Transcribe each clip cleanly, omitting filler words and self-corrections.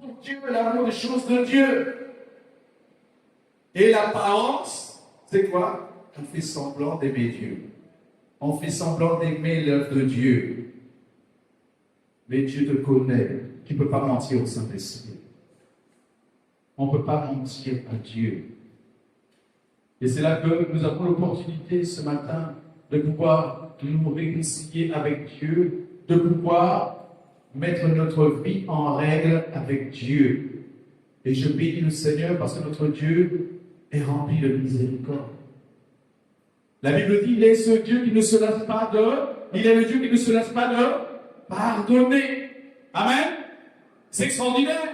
pour Dieu, l'amour des choses de Dieu. Et l'apparence, c'est quoi? On fait semblant d'aimer Dieu. On fait semblant d'aimer l'œuvre de Dieu. Mais Dieu te connaît. Tu ne peux pas mentir au Saint-Esprit. On ne peut pas mentir à Dieu. Et c'est là que nous avons l'opportunité ce matin de pouvoir nous réconcilier avec Dieu, de pouvoir mettre notre vie en règle avec Dieu. Et je bénis le Seigneur parce que notre Dieu est rempli de miséricorde. La Bible dit, il est ce Dieu qui ne se lasse pas il est le Dieu qui ne se lasse pas de pardonner. Amen. C'est extraordinaire.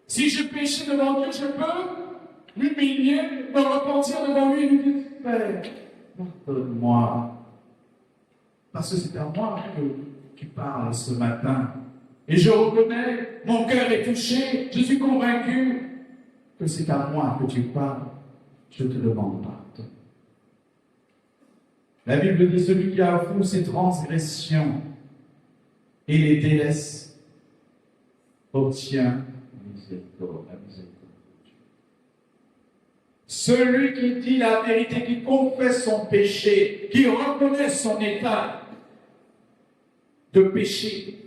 Si je péchais devant Dieu, je peux m'humilier, me repentir devant lui et lui dire, Père, pardonne-moi. Parce que c'est à moi que tu parles ce matin. Et je reconnais, mon cœur est touché, je suis convaincu que c'est à moi que tu parles. Je te demande pardon. La Bible dit, celui qui avoue ses transgressions et les délaisse obtient la miséricorde de Dieu. Celui qui dit la vérité, qui confesse son péché, qui reconnaît son état de péché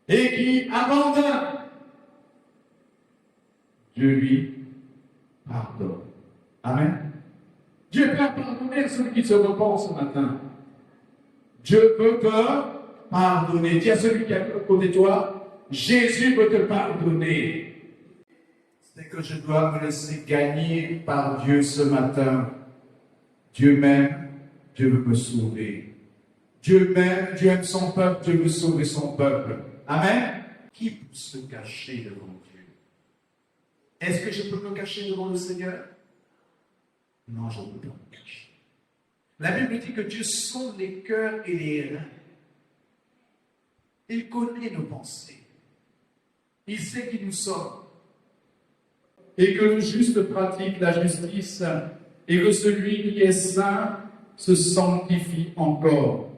et qui abandonne, Dieu lui pardonne. Amen. Dieu peut pardonner à celui qui se repent ce matin. Dieu peut te pardonner. Dis à celui qui est à côté de toi, Jésus peut te pardonner. C'est que je dois me laisser gagner par Dieu ce matin. Dieu m'aime, Dieu veut me sauver. Dieu m'aime, Dieu aime son peuple, Dieu veut sauver son peuple. Amen. Qui peut se cacher devant Dieu? Est-ce que je peux me cacher devant le Seigneur? Non, je ne peux pas me cacher. La Bible dit que Dieu sonde les cœurs et les reins. Il connaît nos pensées. Il sait qui nous sommes. Et que le juste pratique la justice et que celui qui est saint se sanctifie encore.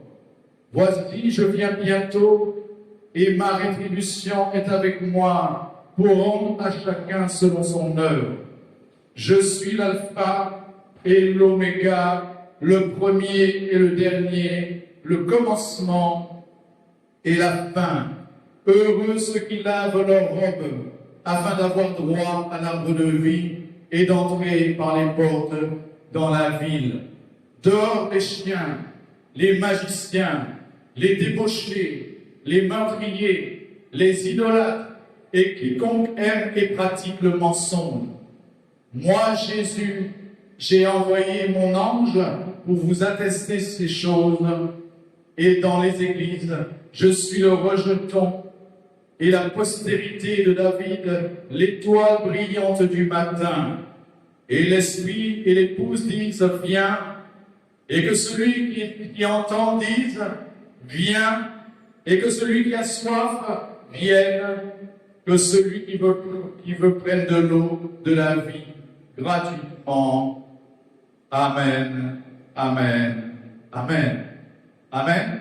Voici, je viens bientôt et ma rétribution est avec moi pour rendre à chacun selon son œuvre. Je suis l'alpha et l'oméga, le premier et le dernier, le commencement et la fin. Heureux ceux qui lavent leurs robes, afin d'avoir droit à l'arbre de vie et d'entrer par les portes dans la ville. Dehors les chiens, les magiciens, les débauchés, les meurtriers, les idolâtres et quiconque aime et pratique le mensonge. Moi, Jésus, j'ai envoyé mon ange pour vous attester ces choses. Et dans les églises, je suis le rejeton et la postérité de David, l'étoile brillante du matin. Et l'esprit et l'épouse disent, viens. Et que celui qui entend dise, viens. Et que celui qui a soif vienne. Que celui qui veut prenne de l'eau de la vie gratuitement. Amen, amen, amen, amen.